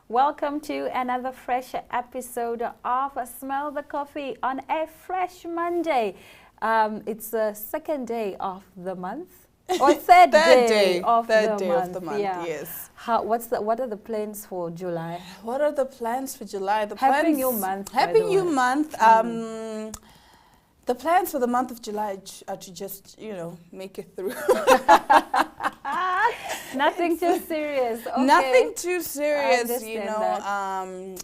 Welcome to another fresh episode of Smell the Coffee on a fresh Monday. It's the second day of the month, or third day of the month. Yeah. Yes. What are the plans for July? What are the plans for July? Happy New Month. Happy New Month. The plans for the month of July are to just, make it through. Nothing too serious. Okay. Nothing too serious, that.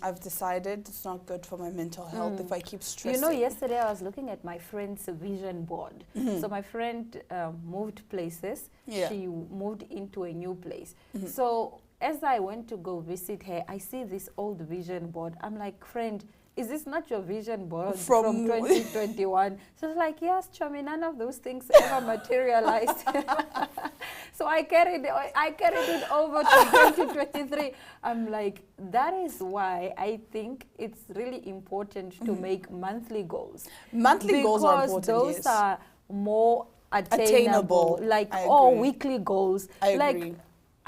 I've decided it's not good for my mental health if I keep stressing. Yesterday I was looking at my friend's vision board. So my friend moved places. Yeah. She moved into a new place. So as I went to go visit her, I see this old vision board. I'm like, friend, is this not your vision board from 2021? So it's like, yes, Chomi, none of those things ever materialized. So I carried it over to 2023. I'm like, that is why I think it's really important to make monthly goals. Monthly goals are important, because those are more attainable. Like, weekly goals. I agree.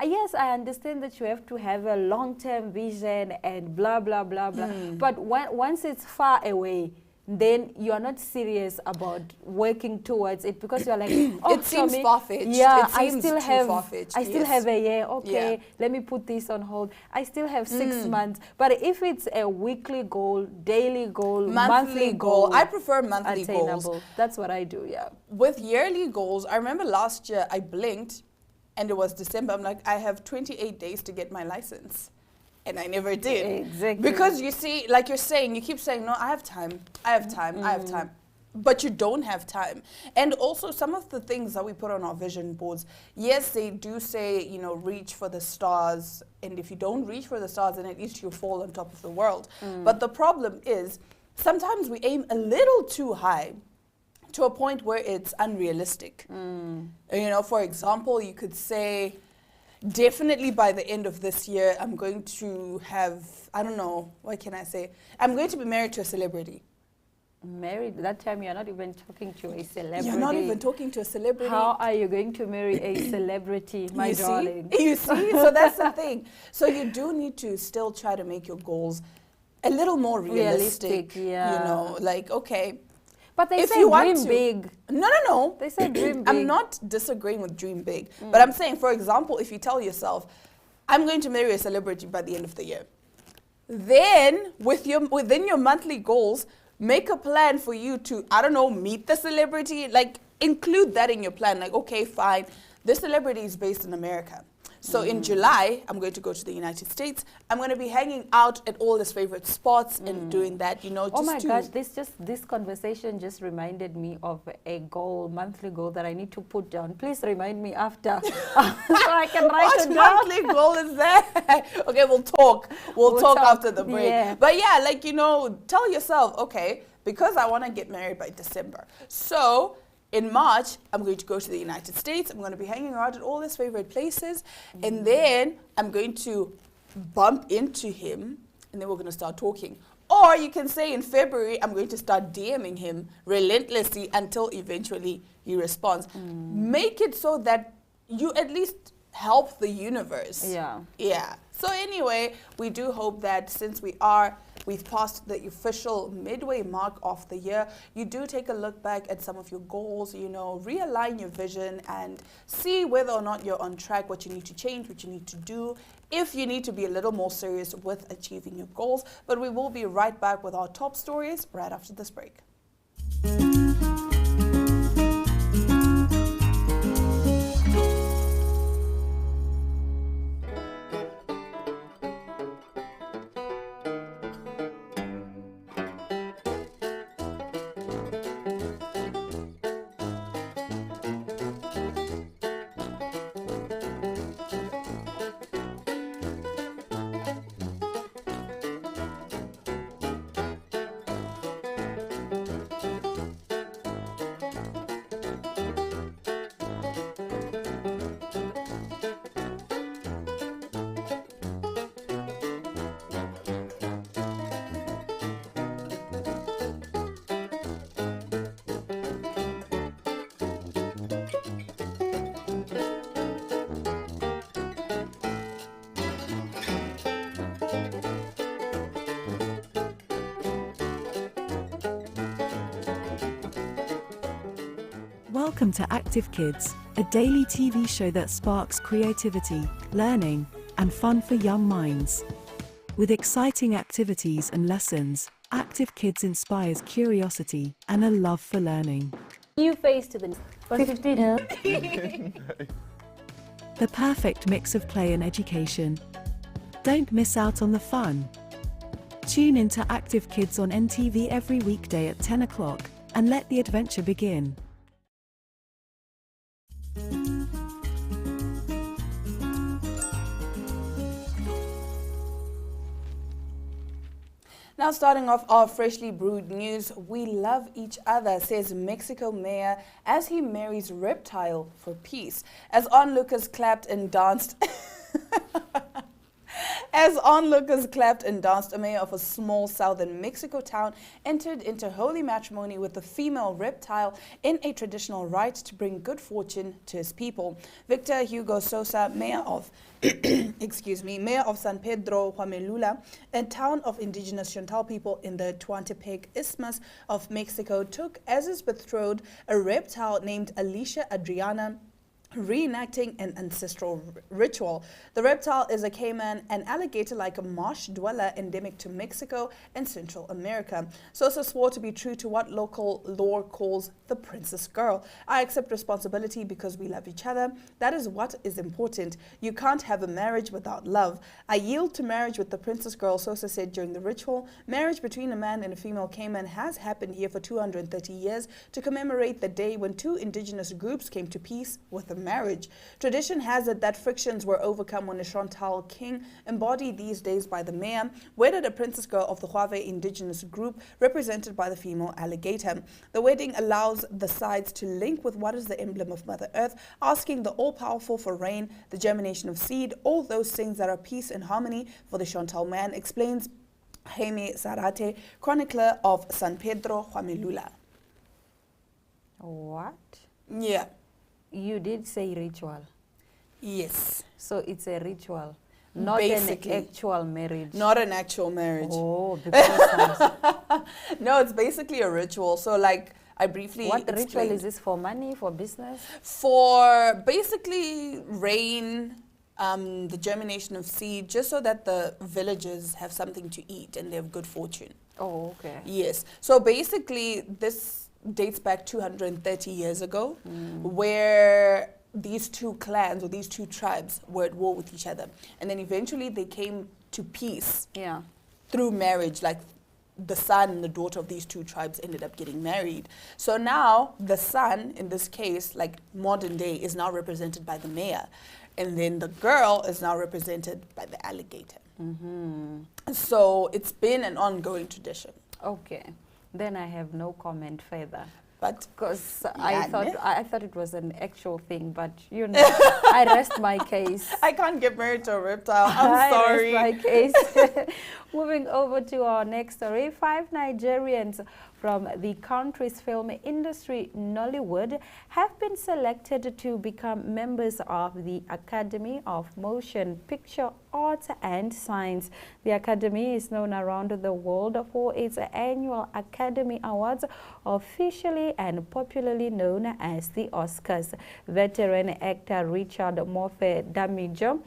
Yes, I understand that you have to have a long-term vision and blah, blah, blah, blah. But once it's far away, then you're not serious about working towards it because you're like, it seems far-fetched. Yeah, I still have a year. Okay, let me put this on hold. I still have 6 months. But if it's a weekly goal, daily goal, monthly goal, I prefer monthly attainable goals. That's what I do, yeah. With yearly goals, I remember last year I blinked and it was December. I'm like, I have 28 days to get my license. And I never did. Exactly. Because you see, like you're saying, you keep saying, no, I have time. I have time. But you don't have time. And also some of the things that we put on our vision boards, yes, they do say, reach for the stars. And if you don't reach for the stars, then at least you'll fall on top of the world. But the problem is, sometimes we aim a little too high to a point where it's unrealistic. For example, you could say, definitely by the end of this year, I'm going to have, I don't know, what can I say? I'm going to be married to a celebrity. Married? That time you're not even talking to a celebrity. You're not even talking to a celebrity. How are you going to marry a celebrity, my darling? You see? So that's the thing. So you do need to still try to make your goals a little more realistic. Yeah. Okay. But they say dream big. No. They say dream big. I'm not disagreeing with dream big. But I'm saying, for example, if you tell yourself, I'm going to marry a celebrity by the end of the year, then within your monthly goals, make a plan for you to, meet the celebrity. Like, include that in your plan. Like, okay, fine. This celebrity is based in America. So in July, I'm going to go to the United States. I'm going to be hanging out at all his favorite spots and doing that, Oh my gosh, this conversation just reminded me of a monthly goal that I need to put down. Please remind me after so I can write it down. What monthly goal is that? Okay, we'll talk. We'll talk after the break. Yeah. But yeah, tell yourself, okay, because I want to get married by December. So in March, I'm going to go to the United States. I'm going to be hanging out at all his favorite places. And then I'm going to bump into him. And then we're going to start talking. Or you can say in February, I'm going to start DMing him relentlessly until eventually he responds. Make it so that you at least help the universe. Yeah. So anyway, we do hope that since we've passed the official midway mark of the year, you do take a look back at some of your goals, realign your vision and see whether or not you're on track, what you need to change, what you need to do, if you need to be a little more serious with achieving your goals. But we will be right back with our top stories right after this break. Welcome to Active Kids, a daily TV show that sparks creativity, learning, and fun for young minds. With exciting activities and lessons, Active Kids inspires curiosity and a love for learning. New face to the 15. The perfect mix of play and education. Don't miss out on the fun. Tune into Active Kids on NTV every weekday at 10 o'clock and let the adventure begin. Now, starting off our freshly brewed news, we love each other, says Mexico mayor as he marries reptile for peace. As onlookers clapped and danced. As onlookers clapped and danced, a mayor of a small southern Mexico town entered into holy matrimony with a female reptile in a traditional rite to bring good fortune to his people. Victor Hugo Sosa, mayor of mayor of San Pedro Huamelula, a town of indigenous Chontal people in the Tehuantepec Isthmus of Mexico, took as his betrothed a reptile named Alicia Adriana, reenacting an ancestral ritual. The reptile is a caiman, an alligator-like marsh dweller endemic to Mexico and Central America. Sosa swore to be true to what local lore calls the princess girl. I accept responsibility because we love each other. That is what is important. You can't have a marriage without love. I yield to marriage with the princess girl, Sosa said during the ritual. Marriage between a man and a female caiman has happened here for 230 years to commemorate the day when two indigenous groups came to peace with a marriage. Tradition has it that frictions were overcome when a Chontal king, embodied these days by the mayor, wedded a princess girl of the Huave indigenous group represented by the female alligator. The wedding allows the sides to link with what is the emblem of Mother Earth, asking the all-powerful for rain, the germination of seed, all those things that are peace and harmony for the Chontal man, explains Jaime Zarate, chronicler of San Pedro Huamelula. What? Yeah. You did say ritual. Yes. So it's a ritual, not Basically. an actual marriage. Not an actual marriage. Oh, because No, it's basically a ritual. So like I briefly what explained. ritual is this, for money, for business? For basically rain, the germination of seed, just so that the villagers have something to eat and they have good fortune. Oh, okay. Yes. So basically this dates back 230 years ago, where these two clans or these two tribes were at war with each other. And then eventually they came to peace through marriage, like the son and the daughter of these two tribes ended up getting married. So now the son, in this case, like modern day, is now represented by the mayor. And then the girl is now represented by the alligator. So it's been an ongoing tradition. Okay. Then I have no comment further. But because I thought it was an actual thing, but you know, I rest my case. I can't get married to a reptile. I'm sorry. I rest my case. Moving over to our next story, 5 Nigerians from the country's film industry, Nollywood, have been selected to become members of the Academy of Motion Picture Arts and Science. The Academy is known around the world for its annual Academy Awards, officially and popularly known as the Oscars. Veteran actor Richard Mofe Damijo,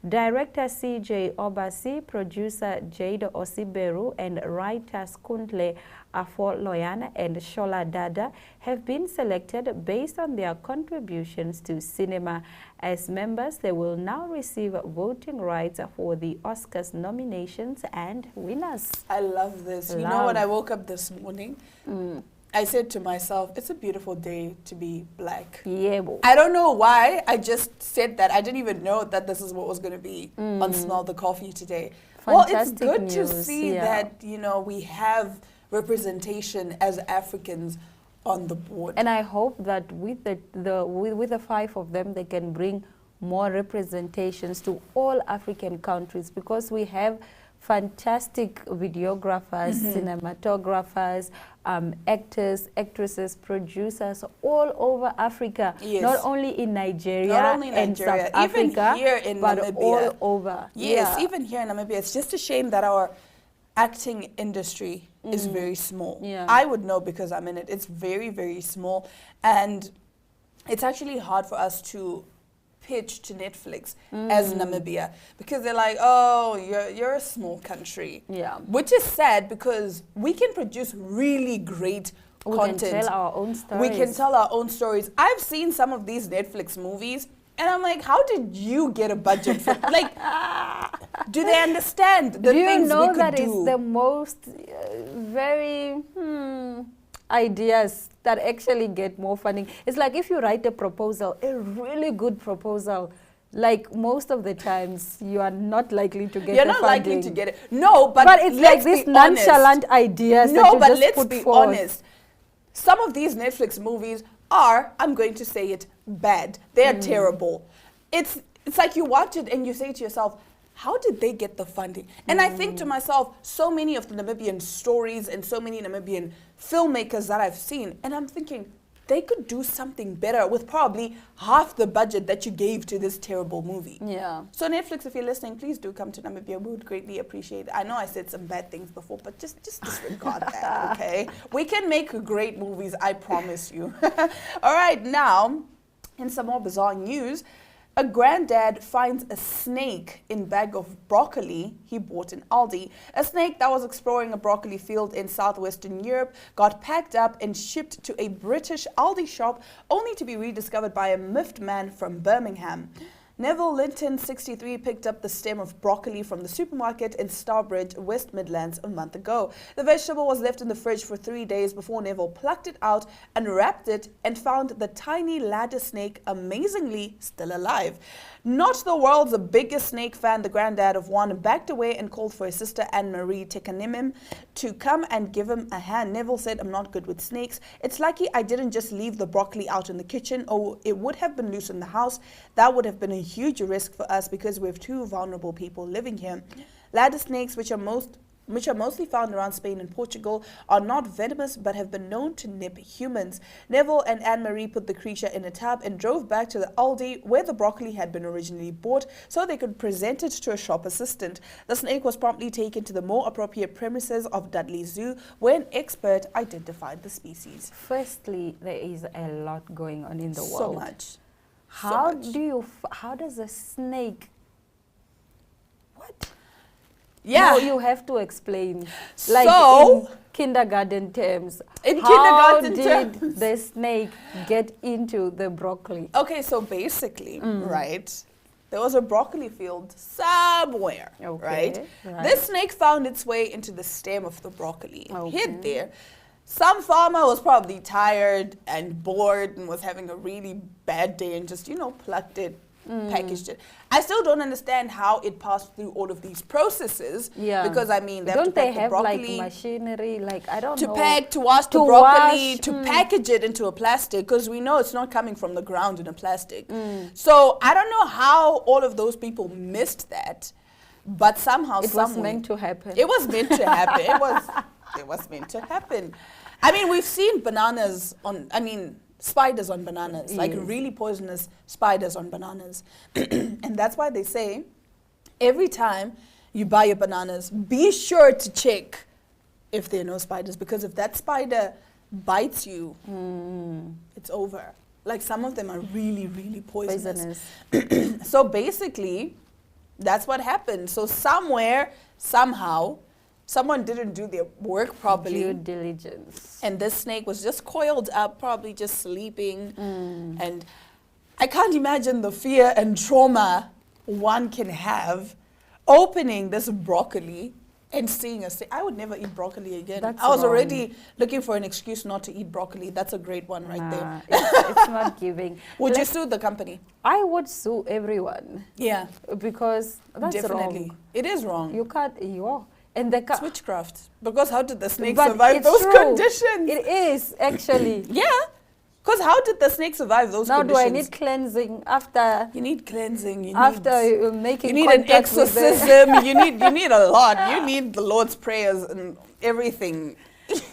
director CJ Obasi, producer Jade Osiberu, and writers Kuntle Afoloyan and Shola Dada have been selected based on their contributions to cinema. As members, they will now receive voting rights for the Oscars nominations and winners. I love this. You know, when I woke up this morning, I said to myself, it's a beautiful day to be black. Yeah. I don't know why. I just said that. I didn't even know that this is what was going to be on Smell the Coffee today. Fantastic well, it's good news, to see that, you know, we have representation as Africans on the board. And I hope that with the 5 of them, they can bring more representations to all African countries, because we have fantastic videographers, cinematographers, actors, actresses, producers all over Africa. Yes. Not only in Nigeria, and South even Africa, here in but Namibia. all over. Yes, even here in Namibia. It's just a shame that our acting industry is very small. Yeah. I would know because I'm in it. It's very, very small. And it's actually hard for us to pitch to Netflix as Namibia, because they're like, oh, you're a small country. Yeah. Which is sad, because we can produce really great content. We can tell our own stories. We can tell our own stories. I've seen some of these Netflix movies, and I'm like, how did you get a budget for, like, do they understand the things we could do? Do you know that is the most very ideas that actually get more funding? It's like if you write a proposal, a really good proposal, like most of the times you are not likely to get You're the not funding. likely to get it. No, but it's like these nonchalant ideas No, that you but just let's put be forth. honest. Some of these Netflix movies are, I'm going to say it, bad. They are terrible. It's like you watch it and you say to yourself, how did they get the funding? And I think to myself, so many of the Namibian stories and so many Namibian filmmakers that I've seen, and I'm thinking, they could do something better with probably half the budget that you gave to this terrible movie. Yeah. So Netflix, if you're listening, please do come to Namibia. We would greatly appreciate it. I know I said some bad things before, but just disregard that, okay? We can make great movies, I promise you. All right, now, in some more bizarre news, a granddad finds a snake in bag of broccoli he bought in Aldi. A snake that was exploring a broccoli field in southwestern Europe got packed up and shipped to a British Aldi shop, only to be rediscovered by a miffed man from Birmingham. Neville Linton, 63, picked up the stem of broccoli from the supermarket in Starbridge, West Midlands, a month ago. The vegetable was left in the fridge for 3 days before Neville plucked it out, unwrapped it, and found the tiny ladder snake amazingly still alive. Not the world's biggest snake fan, the granddad of one backed away and called for his sister Anne-Marie Tekanimim to come and give him a hand. Neville said, I'm not good with snakes. It's lucky I didn't just leave the broccoli out in the kitchen, or it would have been loose in the house. That would have been a huge risk for us because we have 2 vulnerable people living here. Ladder snakes, which are mostly found around Spain and Portugal, are not venomous but have been known to nip humans. Neville and Anne-Marie put the creature in a tub and drove back to the Aldi where the broccoli had been originally bought so they could present it to a shop assistant. The snake was promptly taken to the more appropriate premises of Dudley Zoo where an expert identified the species. Firstly, there is a lot going on in the world. So much. How does a snake... What? Yeah. No, you have to explain. Like So, in kindergarten terms. In How kindergarten did the snake get into the broccoli? okay, so basically, right, there was a broccoli field somewhere, right? This snake found its way into the stem of the broccoli, hid there. Some farmer was probably tired and bored and was having a really bad day and just, plucked it, packaged it. I still don't understand how it passed through all of these processes. Yeah. Because, I mean, they don't have to pack they the have broccoli, like machinery? Like, I don't to know. pack, to wash the broccoli, to package it into a plastic, because we know it's not coming from the ground in a plastic. So I don't know how all of those people missed that, but somehow, it was meant to happen. It was meant to happen. It was meant to happen. I mean, we've seen spiders on bananas, like really poisonous spiders on bananas. And that's why they say, every time you buy your bananas, be sure to check if there are no spiders, because if that spider bites you, it's over. Like, some of them are really, really poisonous. So basically, that's what happened. So somewhere, somehow, someone didn't do their work properly. Due diligence. And this snake was just coiled up, probably just sleeping. And I can't imagine the fear and trauma one can have opening this broccoli and seeing a snake. I would never eat broccoli again. That's I was wrong. already looking for an excuse not to eat broccoli. That's a great one right there. It's not giving. Would you sue the company? I would sue everyone. Yeah. Because that's Definitely. wrong. It is wrong. You can't, and the It's witchcraft. Because how did the snake But survive it's those true. conditions? It is, actually. Yeah. Because how did the snake survive those Now, conditions? do I need cleansing after? You need cleansing. After making you need an contact with the- exorcism. you need a lot. You need the Lord's prayers and everything.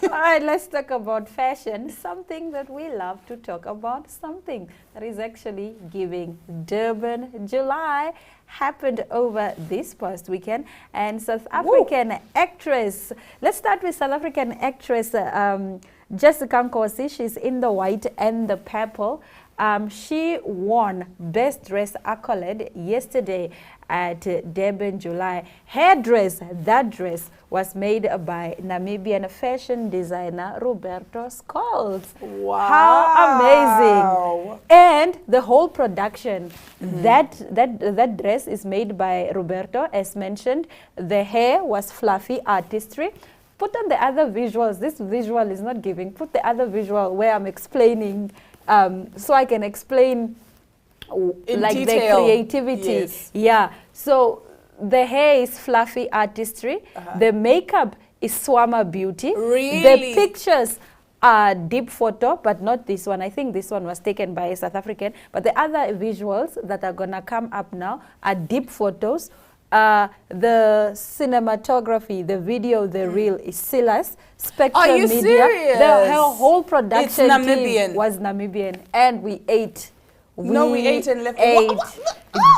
All right, let's talk about fashion. Something that we love to talk about. Something that is actually giving. Durban July happened over this past weekend, and South African actress. Let's start with South African actress Jessica Nkosi. She's in the white and the purple. She won Best Dress accolade yesterday at Durban, July. Her dress, that dress, was made by Namibian fashion designer Roberto Scholes. Wow. How amazing. And the whole production, that dress is made by Roberto, as mentioned. The hair was fluffy artistry. Put on the other visuals. This visual is not giving. Put the other visual where I'm explaining, so I can explain in like detail. The creativity. Yes. Yeah. So the hair is fluffy artistry. The makeup is Swama Beauty. Really? The pictures are deep photo, but not this one. I think this one was taken by a South African. But the other visuals that are gonna come up now are deep photos. The cinematography, the video, the reel is Silas. Spectrum Are you Media. serious? Her whole production Namibian. team was Namibian, and we ate. We ate and left.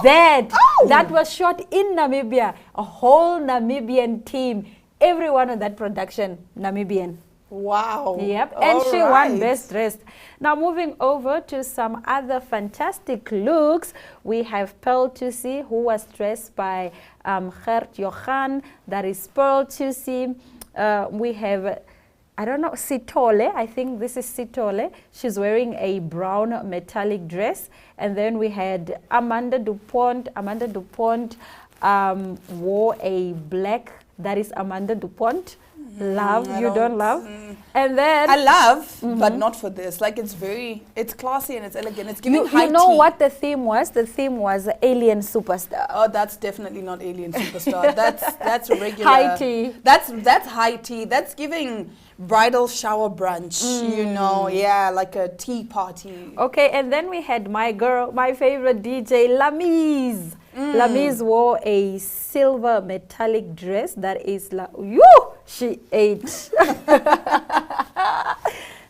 That was shot in Namibia. A whole Namibian team. Everyone on that production, Namibian. Wow. Yep. All And she won right. Best Dressed. Now moving over to some other fantastic looks. We have Pearl Tusi, who was dressed by Gert Johan. That is Pearl Tusi. We have, I don't know, Sitole. I think this is Sitole. She's wearing a brown metallic dress. And then we had Amanda Dupont. Amanda Dupont wore a black, that is Amanda Dupont. Love, you don't love. And then I love, but not for this. Like it's classy and it's elegant. It's giving high you know tea. what the theme was? The theme was Alien Superstar. Oh, that's definitely not Alien Superstar. that's regular. High tea. That's high tea. That's giving bridal shower brunch. You know, yeah, like a tea party. Okay, and then we had my girl, my favorite DJ, Lamise. Lamise wore a silver metallic dress that is she ate.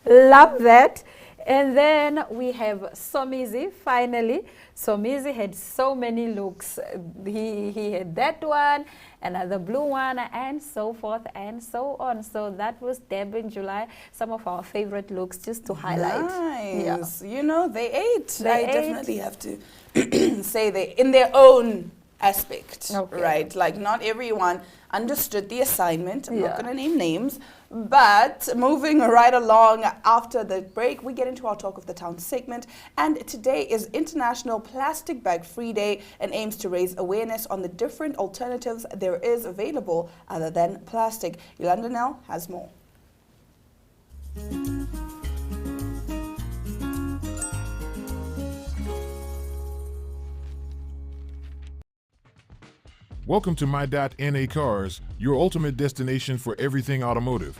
Love that. And then we have Somizi, finally. Somizi had so many looks. He had that one, another blue one, and so forth and so on. So that was Durban, July. Some of our favorite looks just to highlight. Nice. You know, they ate. They I ate. definitely have to say they in their own aspect, Okay. right? Like not everyone understood the assignment. I'm not going to name names, but moving right along after the break, we get into our Talk of the Town segment, and today is International Plastic Bag Free Day and aims to raise awareness on the different alternatives there is available other than plastic. Yolanda Nell has more. Welcome to My.NA Cars, your ultimate destination for everything automotive.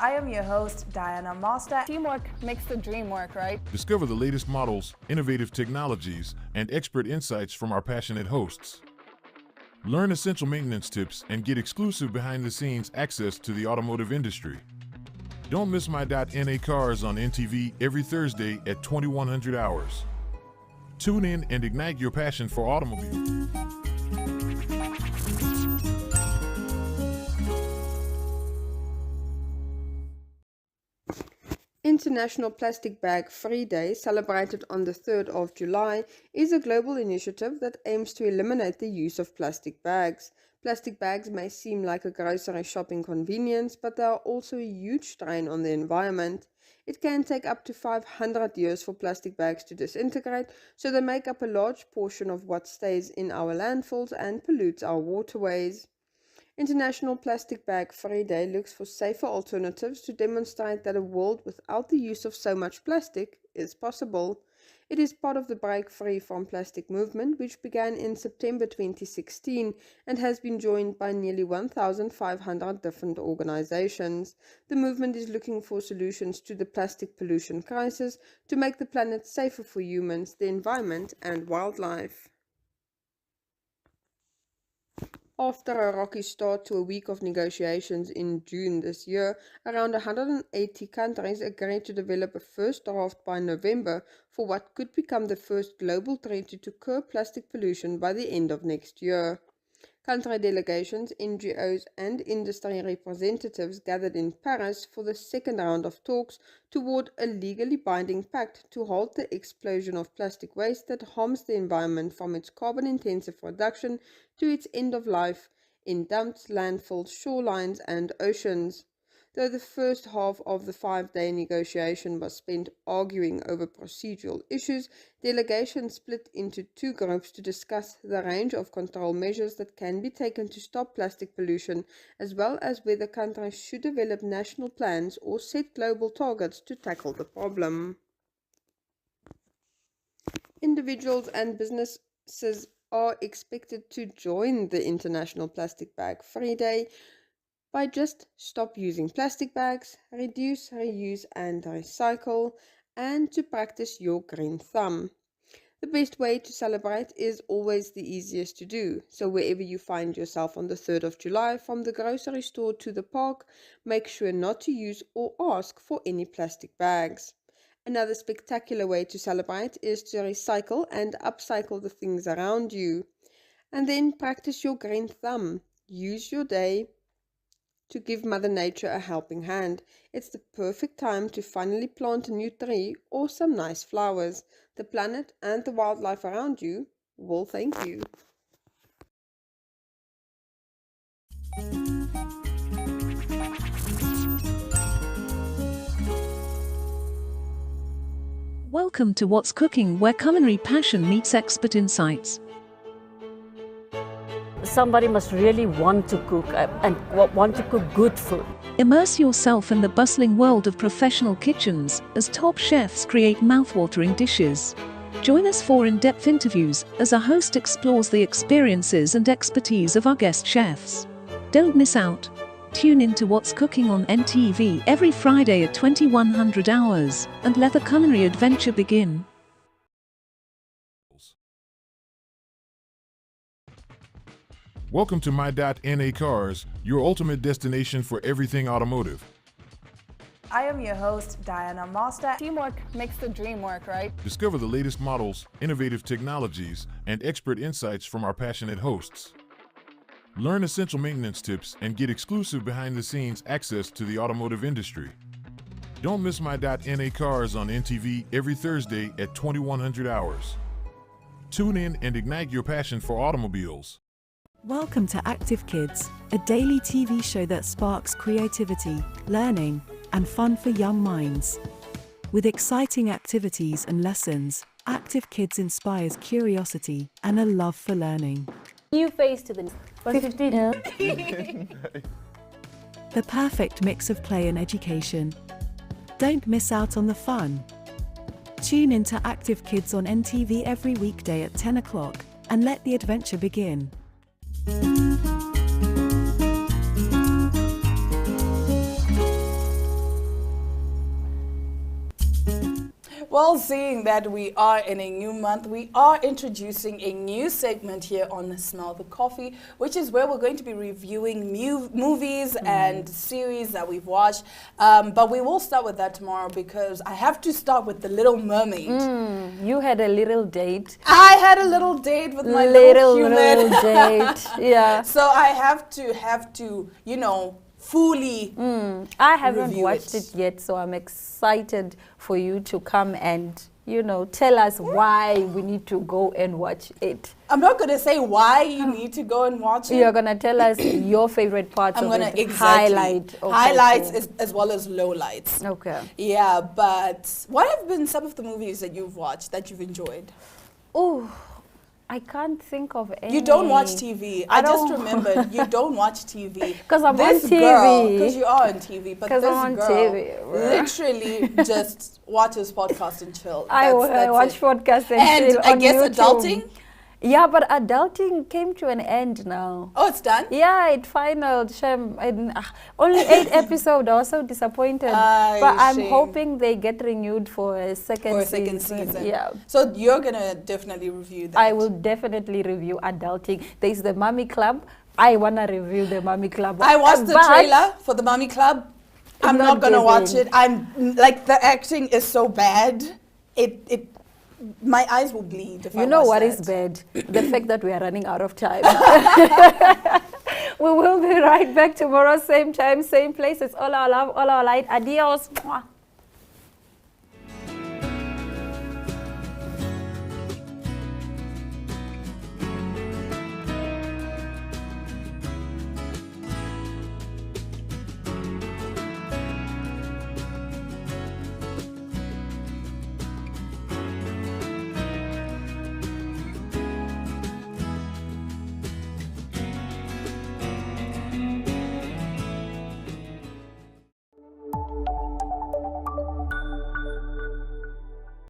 I am your host, Diana Master. Teamwork makes the dream work, right? Discover the latest models, innovative technologies, and expert insights from our passionate hosts. Learn essential maintenance tips and get exclusive behind-the-scenes access to the automotive industry. Don't miss My.NA Cars on NTV every Thursday at 2100 hours. Tune in and ignite your passion for automobiles. International Plastic Bag Free Day, celebrated on the 3rd of July, is a global initiative that aims to eliminate the use of plastic bags. Plastic bags may seem like a grocery shopping convenience, but they are also a huge strain on the environment. It can take up to 500 years for plastic bags to disintegrate, so they make up a large portion of what stays in our landfills and pollutes our waterways. International Plastic Bag Free Day looks for safer alternatives to demonstrate that a world without the use of so much plastic is possible. It is part of the Break Free from Plastic movement, which began in September 2016 and has been joined by nearly 1,500 different organizations. The movement is looking for solutions to the plastic pollution crisis to make the planet safer for humans, the environment, and wildlife. After a rocky start to a week of negotiations in June this year, around 180 countries agreed to develop a first draft by November for what could become the first global treaty to curb plastic pollution by the end of next year. Country delegations, NGOs, and industry representatives gathered in Paris for the second round of talks toward a legally binding pact to halt the explosion of plastic waste that harms the environment from its carbon-intensive production to its end of life in dumps, landfills, shorelines, and oceans. Though the first half of the 5-day negotiation was spent arguing over procedural issues, delegations split into two groups to discuss the range of control measures that can be taken to stop plastic pollution, as well as whether countries should develop national plans or set global targets to tackle the problem. Individuals and businesses are expected to join the International Plastic Bag Free Day by just stop using plastic bags, reduce, reuse, and recycle, and to practice your green thumb. The best way to celebrate is always the easiest to do, so wherever you find yourself on the 3rd of July, from the grocery store to the park, make sure not to use or ask for any plastic bags. Another spectacular way to celebrate is to recycle and upcycle the things around you. And then practice your green thumb. Use your day to give Mother Nature a helping hand. It's the perfect time to finally plant a new tree or some nice flowers. The planet and the wildlife around you will thank you. Welcome to What's Cooking, where culinary passion meets expert insights. Somebody must really want to cook and want to cook good food. Immerse yourself in the bustling world of professional kitchens as top chefs create mouthwatering dishes. Join us for in-depth interviews as our host explores the experiences and expertise of our guest chefs. Don't miss out. Tune in to What's Cooking on NTV every Friday at 2100 hours and let the culinary adventure begin. Welcome to My.NA Cars, your ultimate destination for everything automotive. I am your host, Diana Master. Teamwork makes the dream work, right? Discover the latest models, innovative technologies, and expert insights from our passionate hosts. Learn essential maintenance tips and get exclusive behind-the-scenes access to the automotive industry. Don't miss My.NA Cars on NTV every Thursday at 2100 hours. Tune in and ignite your passion for automobiles. Welcome to Active Kids, a daily TV show that sparks creativity, learning, and fun for young minds. With exciting activities and lessons, Active Kids inspires curiosity and a love for learning. New face to the 15. The perfect mix of play and education. Don't miss out on the fun. Tune in to Active Kids on NTV every weekday at 10 o'clock and let the adventure begin. Well, seeing that we are in a new month, we are introducing a new segment here on Smell the Coffee, which is where we're going to be reviewing movies and series that we've watched. But we will start with that tomorrow because I have to start with The Little Mermaid. You had a little date. I had a little date with my little human. Little date, yeah. So I have to, you know, fully I haven't review watched it yet, so I'm excited for you to come and, you know, tell us why we need to go and watch it. I'm not going to say why you need to go and watch it. You're going to tell us your favorite parts I'm of gonna it. exactly Highlight. Okay, highlights cool. as well as lowlights. Okay. Yeah, but what have been some of the movies that you've watched that you've enjoyed? Oh, I can't think of any. You don't watch TV. I just don't. remembered you don't watch TV. Because I'm this on TV. girl, because you are on TV, but 'Cause this I'm on girl TV, right? literally just watches podcasts and chill. I watch it. podcasts and And chill I on guess YouTube. adulting? Yeah, but adulting came to an end now. Oh, it's done? Yeah, it final. Shame. Only 8 episodes. I was so disappointed. But I'm shame. hoping they get renewed for a second season. Yeah. So you're going to definitely review that. I will definitely review adulting. There's the Mummy Club. I want to review the Mummy Club. I watched the But trailer for the Mummy Club. I'm not going to watch giving. it. I'm like, the acting is so bad. It my eyes will bleed if I You know watch what that. is bad? The fact that we are running out of time. We will be right back tomorrow, same time, same place. It's all our love, all our light. Adios. Mwah.